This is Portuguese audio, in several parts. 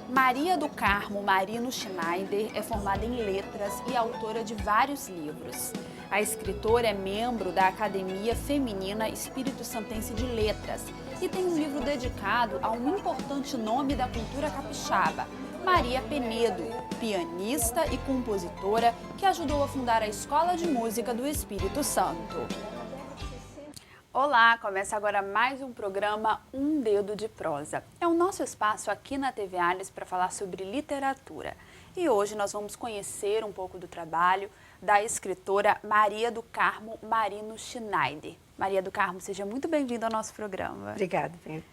Maria do Carmo Marino Schneider é formada em letras e autora de vários livros. A escritora é membro da Academia Feminina Espírito Santense de Letras e tem um livro dedicado a um importante nome da cultura capixaba, Maria Penedo, pianista e compositora que ajudou a fundar a Escola de Música do Espírito Santo. Olá, começa agora mais um programa Um Dedo de Prosa. É o nosso espaço aqui na TV Alice para falar sobre literatura. E hoje nós vamos conhecer um pouco do trabalho da escritora Maria do Carmo Marino Schneider. Maria do Carmo, seja muito bem-vinda ao nosso programa. Obrigada, Bem.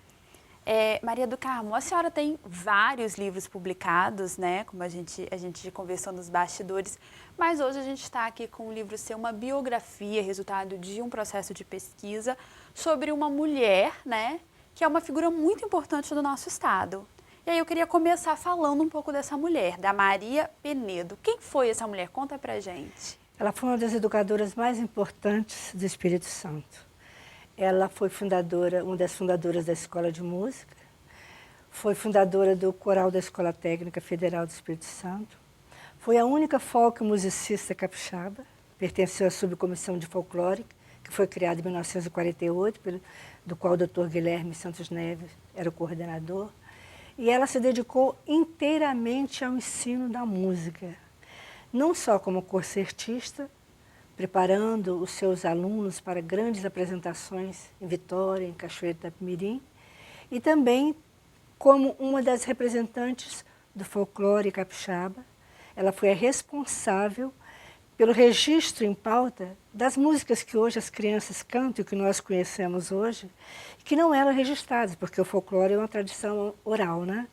Maria do Carmo, a senhora tem vários livros publicados, né? Como a gente conversou nos bastidores, mas hoje a gente está aqui com o livro seu, uma biografia, resultado de um processo de pesquisa sobre uma mulher, né? Que é uma figura muito importante do nosso estado. E aí eu queria começar falando um pouco dessa mulher, da Maria Penedo. Quem foi essa mulher? Conta pra gente. Ela foi uma das educadoras mais importantes do Espírito Santo. Ela foi uma das fundadoras da Escola de Música, foi fundadora do Coral da Escola Técnica Federal do Espírito Santo, foi a única folk musicista capixaba, pertenceu à subcomissão de folclore, que foi criada em 1948, do qual o Dr. Guilherme Santos Neves era o coordenador, e ela se dedicou inteiramente ao ensino da música, não só como concertista, preparando os seus alunos para grandes apresentações em Vitória, em Cachoeiro do Itapemirim, e também como uma das representantes do folclore capixaba. Ela foi a responsável pelo registro em pauta das músicas que hoje as crianças cantam e que nós conhecemos hoje, que não eram registradas, porque o folclore é uma tradição oral, né?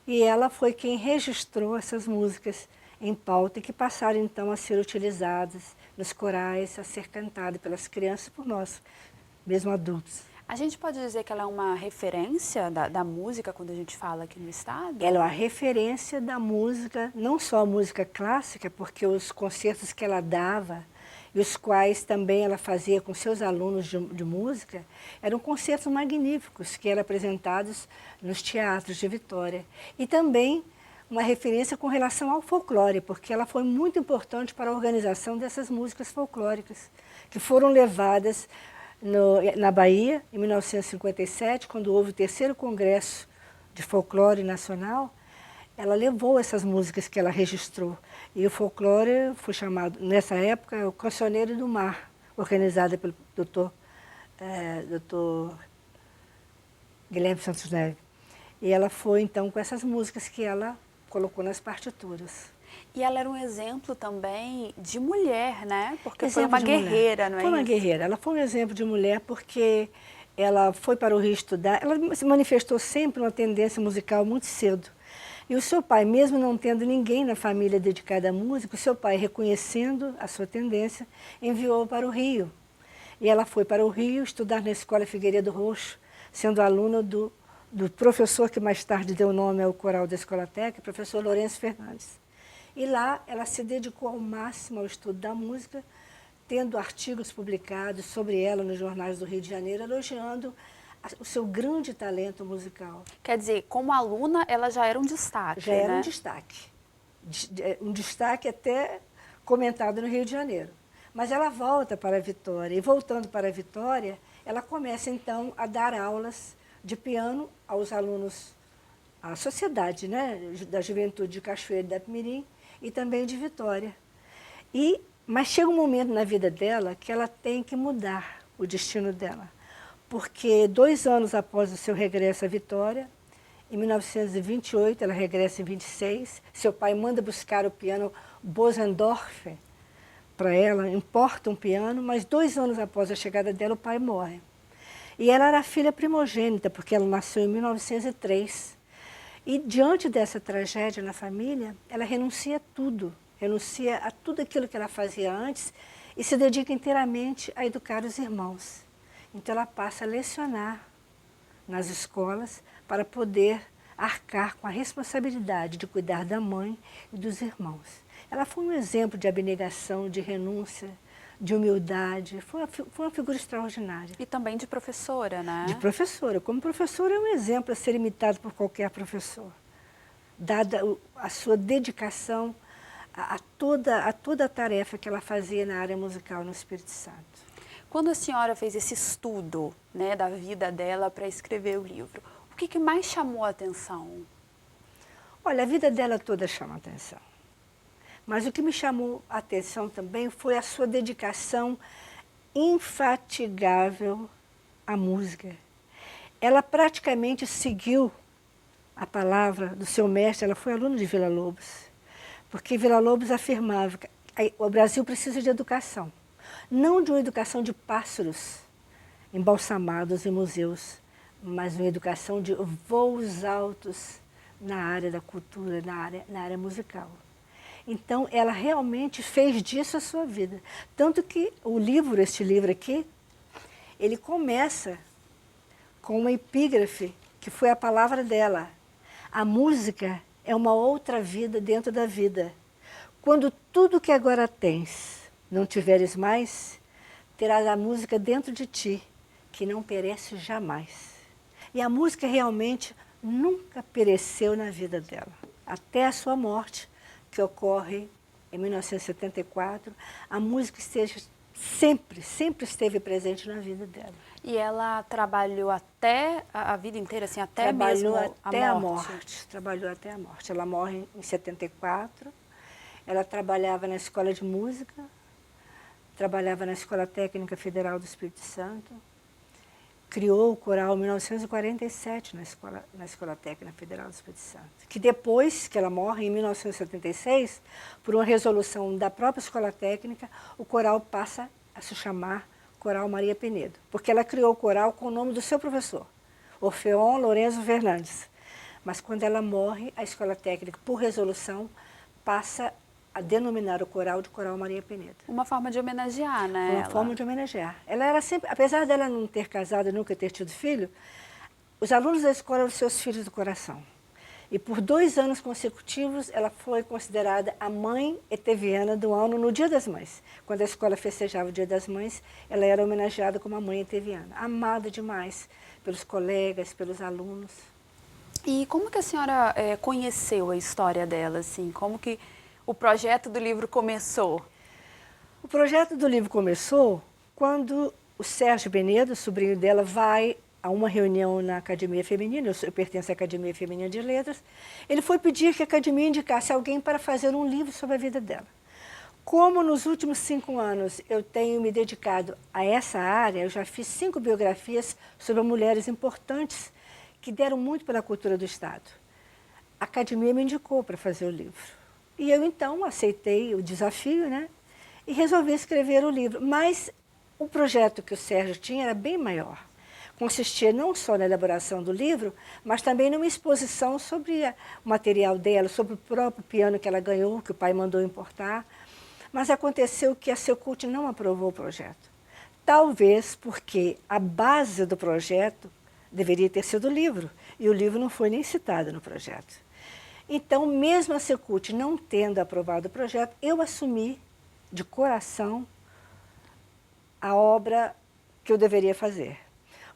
E ela foi quem registrou essas músicas em pauta e que passaram então a ser utilizadas nos corais, a ser cantadas pelas crianças e por nós, mesmo adultos. A gente pode dizer que ela é uma referência da música quando a gente fala aqui no estado? Ela é uma referência da música, não só a música clássica, porque os concertos que ela dava, e os quais também ela fazia com seus alunos de música, eram concertos magníficos que eram apresentados nos teatros de Vitória. E também uma referência com relação ao folclore, porque ela foi muito importante para a organização dessas músicas folclóricas, que foram levadas na Bahia, em 1957, quando houve o 3º Congresso de Folclore Nacional. Ela levou essas músicas que ela registrou. E o folclore foi chamado, nessa época, o Cancioneiro do Mar, organizada pelo Dr. Guilherme Santos Neves. E ela foi, então, com essas músicas que ela colocou nas partituras. E ela era um exemplo também de mulher, né? Porque foi uma guerreira, não é isso? Foi uma guerreira. Ela foi um exemplo de mulher porque ela foi para o Rio estudar. Ela se manifestou sempre uma tendência musical muito cedo. E o seu pai, mesmo não tendo ninguém na família dedicado à música, o seu pai, reconhecendo a sua tendência, enviou-a para o Rio. E ela foi para o Rio estudar na Escola Figueiredo Roxo, sendo aluna do professor que mais tarde deu nome ao coral da Escola Técnica, professor Lourenço Fernandes. E lá ela se dedicou ao máximo ao estudo da música, tendo artigos publicados sobre ela nos jornais do Rio de Janeiro, elogiando o seu grande talento musical. Quer dizer, como aluna, ela já era um destaque, Já era né? um destaque. Um destaque até comentado no Rio de Janeiro. Mas ela volta para a Vitória, e voltando para a Vitória, ela começa então a dar aulas de piano aos alunos, à sociedade, né, da juventude de Cachoeiro do Itapemirim e também de Vitória. Mas chega um momento na vida dela que ela tem que mudar o destino dela. Porque 2 anos após o seu regresso à Vitória, em 1928, ela regressa em 26, seu pai manda buscar o piano Bosendorff para ela, importa um piano, mas 2 anos após a chegada dela, o pai morre. E ela era a filha primogênita, porque ela nasceu em 1903. E diante dessa tragédia na família, ela renuncia a tudo aquilo que ela fazia antes e se dedica inteiramente a educar os irmãos. Então ela passa a lecionar nas escolas para poder arcar com a responsabilidade de cuidar da mãe e dos irmãos. Ela foi um exemplo de abnegação, de renúncia, de humildade, foi uma figura extraordinária. E também de professora, né? De professora. Como professora é um exemplo a ser imitado por qualquer professor. dada a sua dedicação a toda a tarefa que ela fazia na área musical no Espírito Santo. Quando a senhora fez esse estudo, né, da vida dela para escrever o livro, o que mais chamou a atenção? Olha, a vida dela toda chama a atenção. Mas o que me chamou a atenção também foi a sua dedicação infatigável à música. Ela praticamente seguiu a palavra do seu mestre, ela foi aluna de Villa-Lobos, porque Villa-Lobos afirmava que o Brasil precisa de educação, não de uma educação de pássaros embalsamados em museus, mas uma educação de voos altos na área da cultura, na área musical. Então, ela realmente fez disso a sua vida. Tanto que este livro aqui, ele começa com uma epígrafe, que foi a palavra dela. A música é uma outra vida dentro da vida. Quando tudo que agora tens não tiveres mais, terás a música dentro de ti, que não perece jamais. E a música realmente nunca pereceu na vida dela, até a sua morte, que ocorre em 1974, a música sempre esteve presente na vida dela. E ela trabalhou até a vida inteira, assim, até mesmo a morte? Trabalhou até a morte. Ela morre em 74, ela trabalhava na Escola de Música, trabalhava na Escola Técnica Federal do Espírito Santo, criou o coral em 1947 na Escola Técnica Federal do Espírito Santo, que depois que ela morre, em 1976, por uma resolução da própria Escola Técnica, o coral passa a se chamar Coral Maria Penedo, porque ela criou o coral com o nome do seu professor, Orfeon Lourenço Fernandes. Mas quando ela morre, a Escola Técnica, por resolução, passa a denominar o coral de Coral Maria Penedo. Uma forma de homenagear, né? Uma forma de homenagear. Ela era sempre, apesar dela não ter casado e nunca ter tido filho, os alunos da escola eram seus filhos do coração. E por 2 anos consecutivos, ela foi considerada a mãe eteviana do ano no Dia das Mães. Quando a escola festejava o Dia das Mães, ela era homenageada como a mãe eteviana. Amada demais pelos colegas, pelos alunos. E como que a senhora conheceu a história dela, assim? Como que o projeto do livro começou? O projeto do livro começou quando o Sérgio Penedo, sobrinho dela, vai a uma reunião na Academia Feminina, eu pertenço à Academia Feminina de Letras. Ele foi pedir que a Academia indicasse alguém para fazer um livro sobre a vida dela. Como nos últimos 5 anos eu tenho me dedicado a essa área, eu já fiz 5 biografias sobre mulheres importantes que deram muito pela cultura do Estado. A Academia me indicou para fazer o livro. E eu, então, aceitei o desafio, né? E resolvi escrever o livro. Mas o projeto que o Sérgio tinha era bem maior. Consistia não só na elaboração do livro, mas também numa exposição sobre o material dela, sobre o próprio piano que ela ganhou, que o pai mandou importar. Mas aconteceu que a Secult não aprovou o projeto. Talvez porque a base do projeto deveria ter sido o livro, e o livro não foi nem citado no projeto. Então, mesmo a Secult não tendo aprovado o projeto, eu assumi de coração a obra que eu deveria fazer.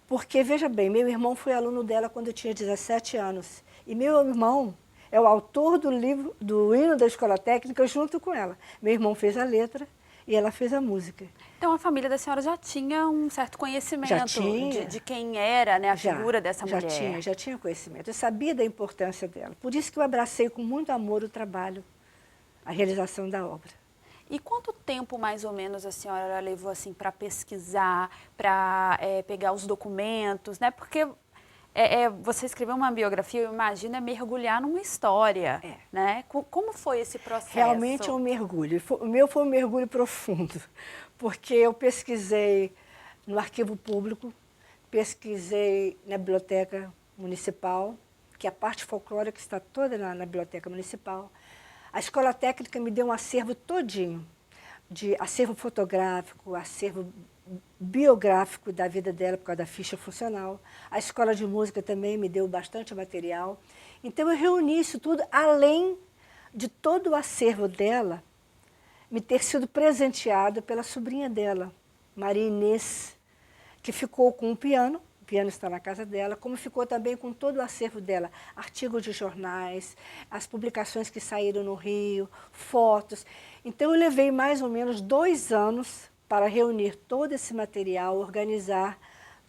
Porque, veja bem, meu irmão foi aluno dela quando eu tinha 17 anos. E meu irmão é o autor do livro, do hino da Escola Técnica, junto com ela. Meu irmão fez a letra e ela fez a música. Então, a família da senhora já tinha um certo conhecimento de quem era, né, a figura dessa mulher. Já tinha conhecimento. Eu sabia da importância dela. Por isso que eu abracei com muito amor o trabalho, a realização da obra. E quanto tempo, mais ou menos, a senhora levou assim, para pesquisar, para pegar os documentos, né? Porque você escreveu uma biografia, eu imagino, é mergulhar numa história, né? Como foi esse processo? Realmente é um mergulho. O meu foi um mergulho profundo, porque eu pesquisei no arquivo público, pesquisei na biblioteca municipal, que a parte folclórica está toda na biblioteca municipal. A Escola Técnica me deu um acervo todinho, de acervo fotográfico, acervo biográfico da vida dela, por causa da ficha funcional. A Escola de Música também me deu bastante material. Então, eu reuni isso tudo, além de todo o acervo dela me ter sido presenteado pela sobrinha dela, Maria Inês, que ficou com um piano piano está na casa dela, como ficou também com todo o acervo dela, artigos de jornais, as publicações que saíram no Rio, fotos. Então eu levei mais ou menos 2 anos para reunir todo esse material, organizar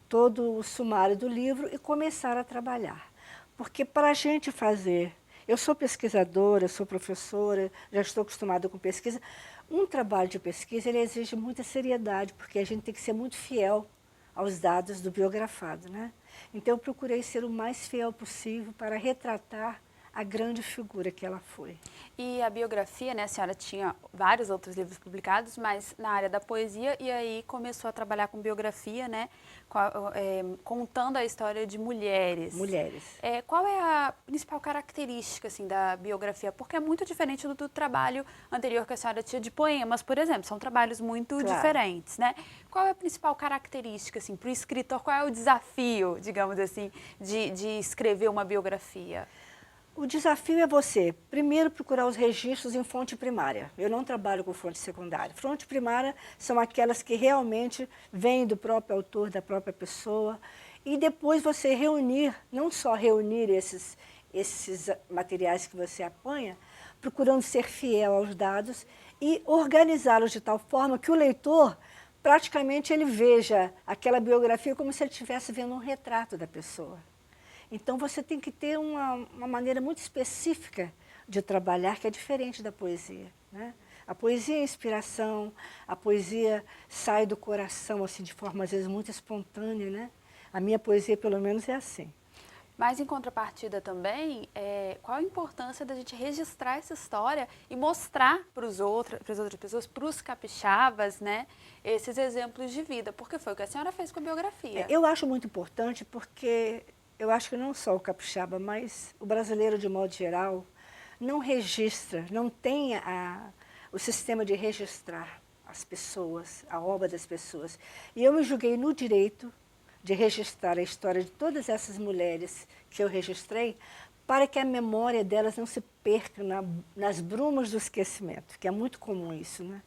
todo o sumário do livro e começar a trabalhar. Porque para a gente fazer, eu sou pesquisadora, sou professora, já estou acostumada com pesquisa, um trabalho de pesquisa ele exige muita seriedade, porque a gente tem que ser muito fiel aos dados do biografado, né? Então eu procurei ser o mais fiel possível para retratar a grande figura que ela foi. E a biografia, né, a senhora tinha vários outros livros publicados, mas na área da poesia, e aí começou a trabalhar com biografia, né, contando a história de mulheres. Mulheres. Qual é a principal característica, assim, da biografia? Porque é muito diferente do trabalho anterior que a senhora tinha de poemas, por exemplo. São trabalhos muito diferentes, né? Qual é a principal característica, assim, para o escritor? Qual é o desafio, digamos assim, de escrever uma biografia? O desafio é você, primeiro, procurar os registros em fonte primária. Eu não trabalho com fonte secundária. Fonte primária são aquelas que realmente vêm do próprio autor, da própria pessoa. E depois você reunir, não só reunir esses materiais que você apanha, procurando ser fiel aos dados e organizá-los de tal forma que o leitor, praticamente, ele veja aquela biografia como se ele estivesse vendo um retrato da pessoa. Então, você tem que ter uma maneira muito específica de trabalhar, que é diferente da poesia, né? A poesia é inspiração, a poesia sai do coração, assim, de forma, às vezes, muito espontânea, né? A minha poesia, pelo menos, é assim. Mas, em contrapartida também, qual a importância da gente registrar essa história e mostrar para as outras pessoas, para os capixabas, né, esses exemplos de vida? Porque foi o que a senhora fez com a biografia. Eu acho muito importante porque eu acho que não só o capixaba, mas o brasileiro, de modo geral, não registra, não tem o sistema de registrar as pessoas, a obra das pessoas. E eu me julguei no direito de registrar a história de todas essas mulheres que eu registrei, para que a memória delas não se perca nas brumas do esquecimento, que é muito comum isso, né?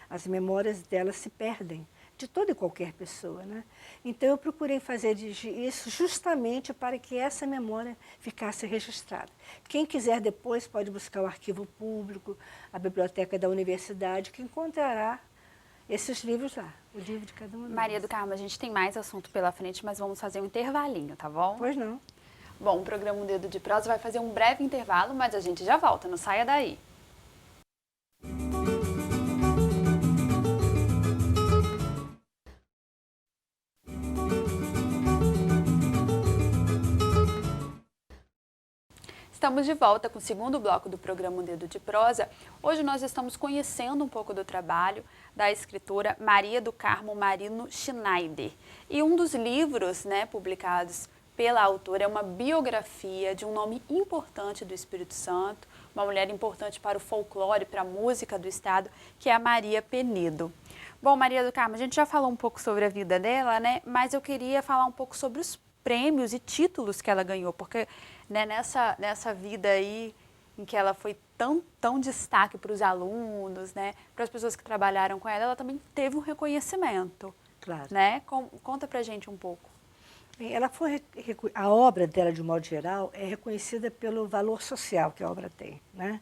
As memórias delas se perdem, de toda e qualquer pessoa, né? Então eu procurei fazer isso justamente para que essa memória ficasse registrada. Quem quiser depois pode buscar o arquivo público, a biblioteca da universidade, que encontrará esses livros lá, o livro de cada uma delas. Maria do Carmo, a gente tem mais assunto pela frente, mas vamos fazer um intervalinho, tá bom? Pois não. Bom, o programa Um Dedo de Prosa vai fazer um breve intervalo, mas a gente já volta, não saia daí. Estamos de volta com o segundo bloco do programa Um Dedo de Prosa. Hoje nós estamos conhecendo um pouco do trabalho da escritora Maria do Carmo Marino Schneider. E um dos livros, né, publicados pela autora é uma biografia de um nome importante do Espírito Santo, uma mulher importante para o folclore, para a música do estado, que é a Maria Penedo. Bom, Maria do Carmo, a gente já falou um pouco sobre a vida dela, né? Mas eu queria falar um pouco sobre os prêmios e títulos que ela ganhou, porque, né, nessa vida aí em que ela foi tão destaque para os alunos, né, para as pessoas que trabalharam com ela, ela também teve um reconhecimento. Claro. Né? Conta pra gente um pouco. A obra dela, de modo geral, é reconhecida pelo valor social que a obra tem, né?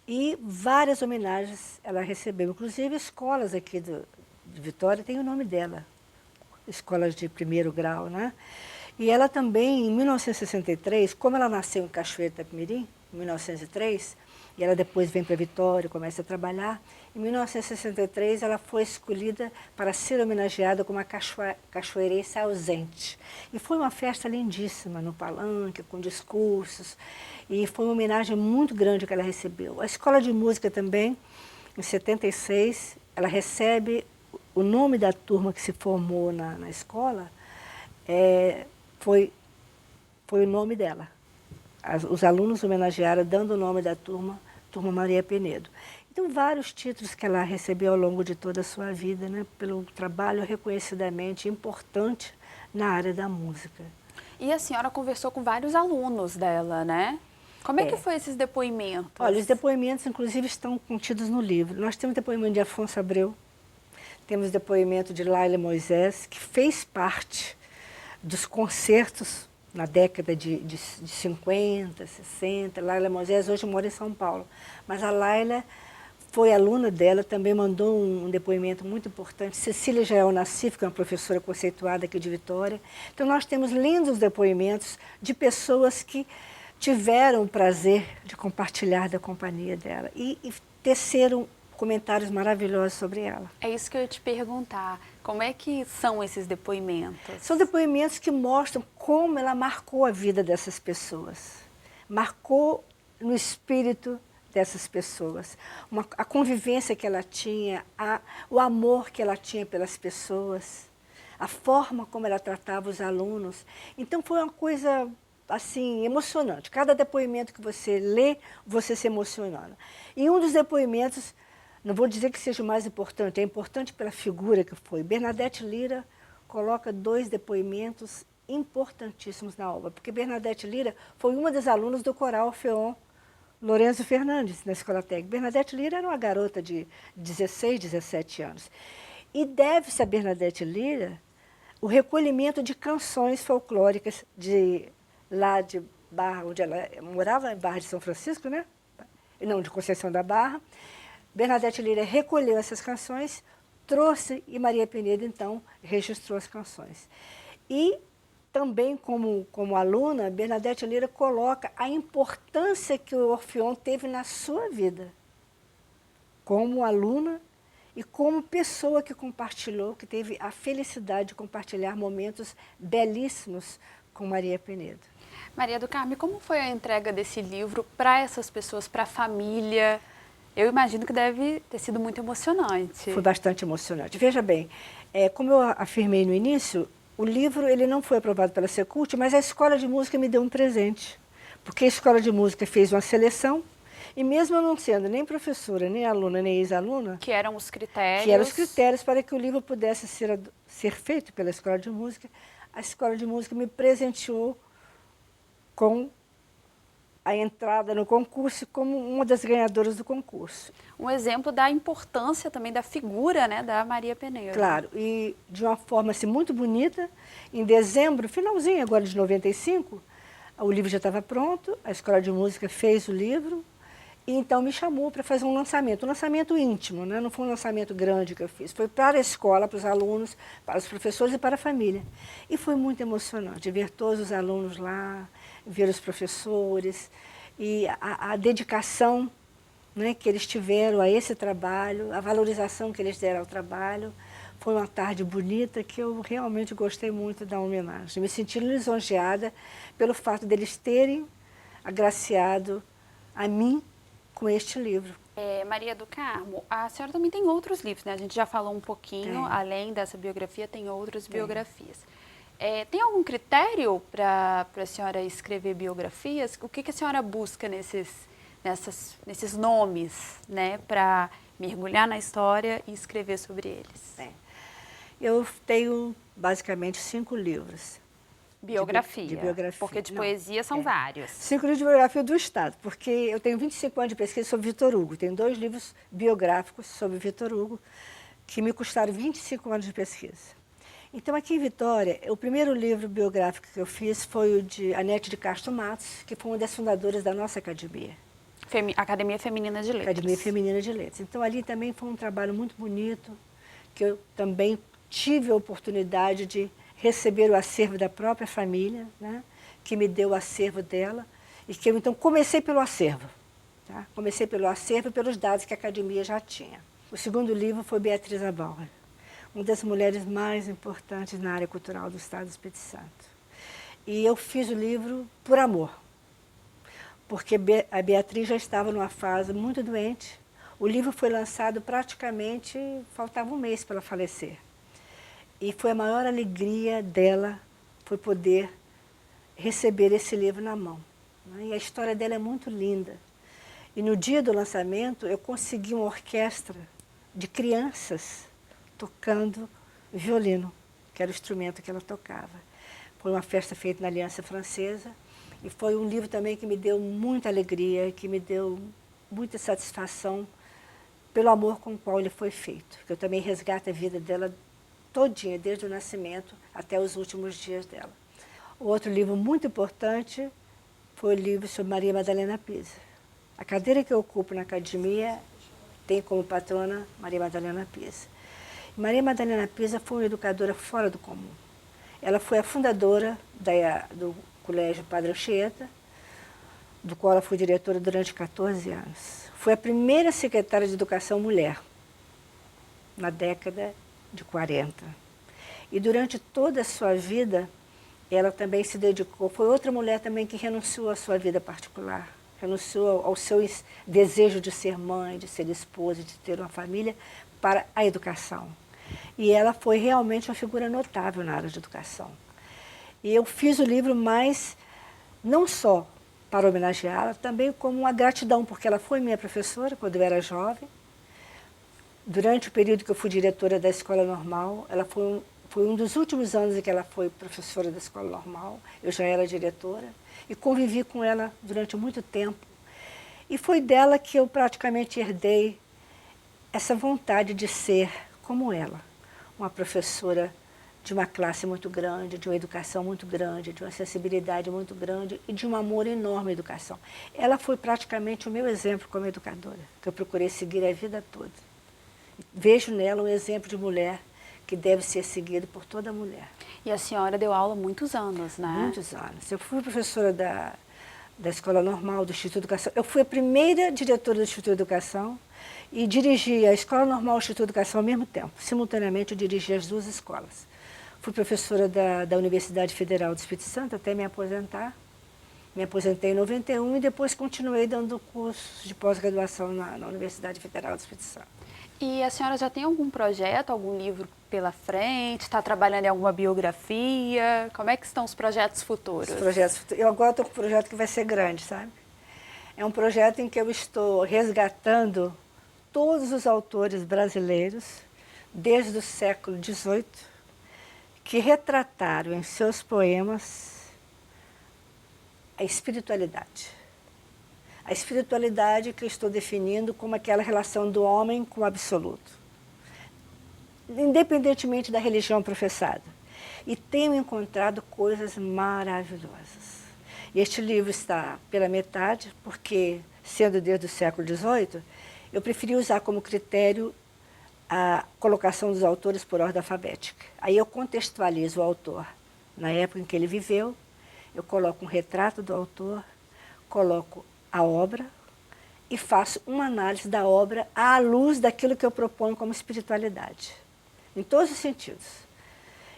E várias homenagens ela recebeu, inclusive escolas aqui de Vitória têm o nome dela, escolas de primeiro grau, né? E ela também, em 1963, como ela nasceu em Cachoeira de Itapemirim, em 1903, e ela depois vem para Vitória, começa a trabalhar, em 1963 ela foi escolhida para ser homenageada como uma cachoeirense ausente. E foi uma festa lindíssima no palanque, com discursos, e foi uma homenagem muito grande que ela recebeu. A Escola de Música também, em 76, ela recebe o nome da turma que se formou na escola, foi o nome dela. Os alunos homenagearam dando o nome da turma Maria Penedo. Então, vários títulos que ela recebeu ao longo de toda a sua vida, né, pelo trabalho reconhecidamente importante na área da música. E a senhora conversou com vários alunos dela, né? Como é que foi esses depoimentos? Olha, os depoimentos, inclusive, estão contidos no livro. Nós temos depoimento de Afonso Abreu, temos depoimento de Laila Moisés, que fez parte dos concertos na década de 50, 60. Laila Moisés hoje mora em São Paulo. Mas a Laila foi aluna dela, também mandou um depoimento muito importante. Cecília Jael Nassif, que é uma professora conceituada aqui de Vitória. Então, nós temos lindos depoimentos de pessoas que tiveram o prazer de compartilhar da companhia dela e teceram comentários maravilhosos sobre ela. É isso que eu ia te perguntar. Como é que são esses depoimentos? São depoimentos que mostram como ela marcou a vida dessas pessoas. Marcou no espírito dessas pessoas. A convivência que ela tinha, o amor que ela tinha pelas pessoas, a forma como ela tratava os alunos. Então foi uma coisa assim emocionante. Cada depoimento que você lê, você se emociona. E um dos depoimentos, não vou dizer que seja o mais importante, é importante pela figura que foi. Bernadette Lira coloca 2 depoimentos importantíssimos na obra, porque Bernadette Lira foi uma das alunas do coral Orfeon Lourenço Fernandes, na Escola Técnica. Bernadette Lira era uma garota de 16, 17 anos. E deve-se a Bernadette Lira o recolhimento de canções folclóricas lá de Barra, onde ela morava, em Barra de São Francisco, né? Não, de Conceição da Barra. Bernadette Lira recolheu essas canções, trouxe e Maria Penedo, então, registrou as canções. E também, como aluna, Bernadette Lira coloca a importância que o Orfeon teve na sua vida, como aluna e como pessoa que compartilhou, que teve a felicidade de compartilhar momentos belíssimos com Maria Penedo. Maria do Carmo, como foi a entrega desse livro para essas pessoas, para a família? Eu imagino que deve ter sido muito emocionante. Foi bastante emocionante. Veja bem, como eu afirmei no início, o livro ele não foi aprovado pela Secult, mas a Escola de Música me deu um presente. Porque a Escola de Música fez uma seleção, e mesmo eu não sendo nem professora, nem aluna, nem ex-aluna... Que eram os critérios. Que eram os critérios para que o livro pudesse ser feito pela Escola de Música. A Escola de Música me presenteou com a entrada no concurso como uma das ganhadoras do concurso. Um exemplo da importância também da figura, né, da Maria Penedo. Claro, e de uma forma assim, muito bonita, em dezembro, finalzinho agora de 95, o livro já estava pronto, a Escola de Música fez o livro, e então me chamou para fazer um lançamento íntimo, né? Não foi um lançamento grande que eu fiz, foi para a escola, para os alunos, para os professores e para a família. E foi muito emocionante ver todos os alunos lá, ver os professores e a dedicação, né, que eles tiveram a esse trabalho, a valorização que eles deram ao trabalho. Foi uma tarde bonita que eu realmente gostei muito da homenagem. Me senti lisonjeada pelo fato deles terem agraciado a mim com este livro. Maria do Carmo, a senhora também tem outros livros, né? A gente já falou um pouquinho, além dessa biografia, tem outras biografias. Tem algum critério para a senhora escrever biografias? O que a senhora busca nesses nomes, né, para mergulhar na história e escrever sobre eles? Eu tenho basicamente 5 livros. Biografia. De biografia. Porque de poesia são vários. 5 livros de biografia do Estado, porque eu tenho 25 anos de pesquisa sobre Vitor Hugo. Tenho 2 livros biográficos sobre Vitor Hugo, que me custaram 25 anos de pesquisa. Então, aqui em Vitória, o primeiro livro biográfico que eu fiz foi o de Anete de Castro Matos, que foi uma das fundadoras da nossa academia. Academia Feminina de Letras. Academia Feminina de Letras. Então, ali também foi um trabalho muito bonito, que eu também tive a oportunidade de receber o acervo da própria família, né, que me deu o acervo dela, e que eu, então, comecei pelo acervo. Tá? Comecei pelo acervo e pelos dados que a academia já tinha. O segundo livro foi Beatriz Abauer, uma das mulheres mais importantes na área cultural do Estado do Espírito Santo. E eu fiz o livro por amor, porque a Beatriz já estava numa fase muito doente. O livro foi lançado praticamente, faltava um mês para ela falecer. E foi a maior alegria dela, foi poder receber esse livro na mão. E a história dela é muito linda. E no dia do lançamento, eu consegui uma orquestra de crianças tocando violino, que era o instrumento que ela tocava. Foi uma festa feita na Aliança Francesa, e foi um livro também que me deu muita alegria, que me deu muita satisfação pelo amor com o qual ele foi feito. Eu também resgato a vida dela todinha, desde o nascimento até os últimos dias dela. O outro livro muito importante foi o livro sobre Maria Madalena Pisa. A cadeira que eu ocupo na academia tem como patrona Maria Madalena Pisa. Maria Madalena Pisa foi uma educadora fora do comum. Ela foi a fundadora do Colégio Padre Anchieta, do qual ela foi diretora durante 14 anos. Foi a primeira secretária de educação mulher, na década de 40. E durante toda a sua vida, ela também se dedicou, foi outra mulher também que renunciou à sua vida particular, renunciou ao seu desejo de ser mãe, de ser esposa, de ter uma família, para a educação. E ela foi realmente uma figura notável na área de educação. E eu fiz o livro mais, não só para homenageá-la, também como uma gratidão, porque ela foi minha professora quando eu era jovem. Durante o período que eu fui diretora da Escola Normal, ela foi um dos últimos anos em que ela foi professora da Escola Normal, eu já era diretora, e convivi com ela durante muito tempo. E foi dela que eu praticamente herdei essa vontade de ser como ela, uma professora de uma classe muito grande, de uma educação muito grande, de uma sensibilidade muito grande e de um amor enorme à educação. Ela foi praticamente o meu exemplo como educadora, que eu procurei seguir a vida toda. Vejo nela um exemplo de mulher que deve ser seguido por toda mulher. E a senhora deu aula há muitos anos, né? Muitos anos. Eu fui professora da Escola Normal, do Instituto de Educação. Eu fui a primeira diretora do Instituto de Educação e dirigi a Escola Normal e o Instituto de Educação ao mesmo tempo. Simultaneamente, eu dirigi as duas escolas. Fui professora da Universidade Federal do Espírito Santo até me aposentar. Me aposentei em 91 e depois continuei dando cursos de pós-graduação na Universidade Federal do Espírito Santo. E a senhora já tem algum projeto, algum livro pela frente? Está trabalhando em alguma biografia? Como é que estão os projetos futuros? Os projetos futuros. Eu agora estou com um projeto que vai ser grande, sabe? É um projeto em que eu estou resgatando todos os autores brasileiros, desde o século XVIII, que retrataram em seus poemas a espiritualidade. A espiritualidade que eu estou definindo como aquela relação do homem com o absoluto, independentemente da religião professada. E tenho encontrado coisas maravilhosas. E este livro está pela metade, porque, sendo desde o século XVIII, eu preferi usar como critério a colocação dos autores por ordem alfabética. Aí eu contextualizo o autor na época em que ele viveu, eu coloco um retrato do autor, coloco a obra e faço uma análise da obra à luz daquilo que eu proponho como espiritualidade, em todos os sentidos.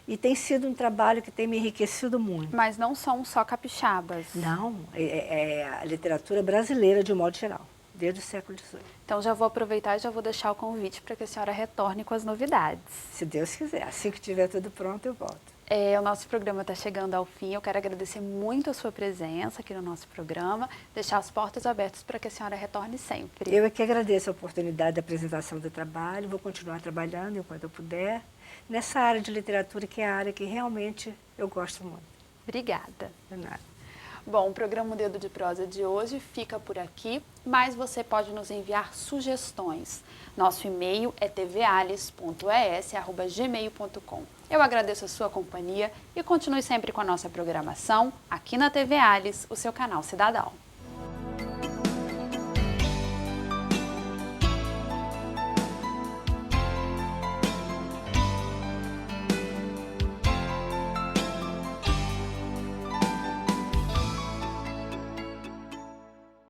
E tem sido um trabalho que tem me enriquecido muito. Mas não são só capixabas. Não, é a literatura brasileira de um modo geral, desde o século XVIII. Então já vou aproveitar e já vou deixar o convite para que a senhora retorne com as novidades. Se Deus quiser, assim que tiver tudo pronto, eu volto. O nosso programa está chegando ao fim. Eu quero agradecer muito a sua presença aqui no nosso programa, deixar as portas abertas para que a senhora retorne sempre. Eu é que agradeço a oportunidade da apresentação do trabalho, vou continuar trabalhando enquanto eu puder, nessa área de literatura que é a área que realmente eu gosto muito. Obrigada. De nada. Bom, o programa Dedo de Prosa de hoje fica por aqui, mas você pode nos enviar sugestões. Nosso e-mail é tvalice.es@gmail.com. Eu agradeço a sua companhia e continue sempre com a nossa programação aqui na TV Alice, o seu canal cidadão.